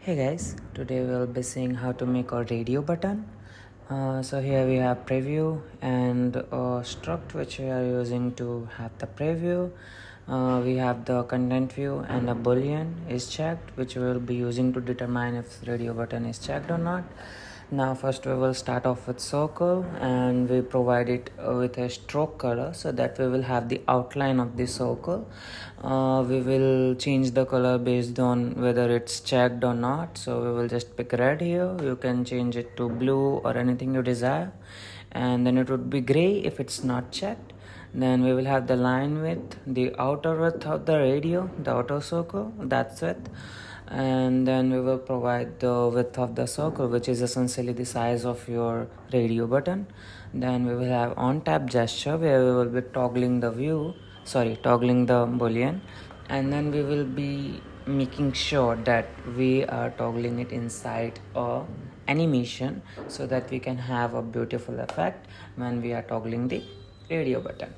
Hey guys, today we'll be seeing how to make a radio button. So here we have preview and a struct which we are using to have the preview. We have the content view and a boolean is checked, which we will be using to determine if radio button is checked or not. Now first we will start off with circle and we provide it with a stroke color so that we will have the outline of the circle. We will change the color based on whether it's checked or not. So we will just pick red here. You can change it to blue or anything you desire, and then it would be gray if it's not checked. Then we will have the line width, the outer width of the radio, the outer circle, that's it. And then we will provide the width of the circle, which is essentially the size of your radio button. Then we will have on tap gesture where we will be toggling the boolean, and then we will be making sure that we are toggling it inside a animation so that we can have a beautiful effect when we are toggling the radio button.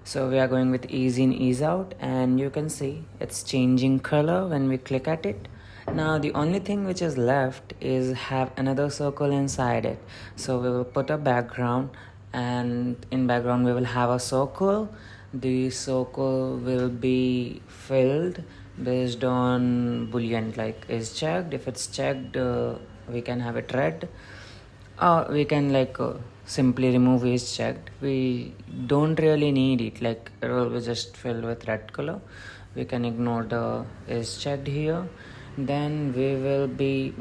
So we are going with ease in, ease out, and you can see it's changing color when we click at it. Now the only thing which is left is have another circle inside it. So we will put a background, and in background we will have a circle. The circle will be filled based on boolean, like is checked. If it's checked, we can have it red. We can simply remove is checked. We don't really need it, like it will be just filled with red color. We can ignore the is checked here. Then we will be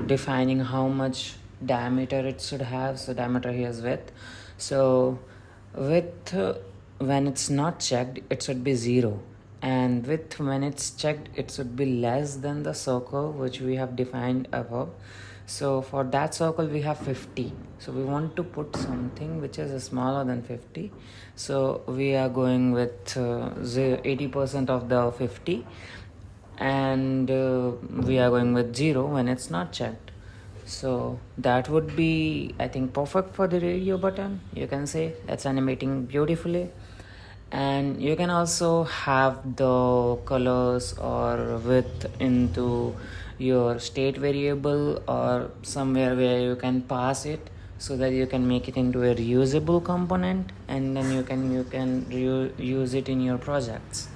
defining how much diameter it should have. So diameter here is width. So width, when it's not checked, it should be 0, and width when it's checked, it should be less than the circle which we have defined above. So for that circle we have 50, so we want to put something which is smaller than 50. So we are going with 80% of the 50, and we are going with 0 when it's not checked. So that would be, I think, perfect for the radio button. You can say that's animating beautifully. And you can also have the colors or width into your state variable or somewhere where you can pass it so that you can make it into a reusable component, and then you can use it in your projects.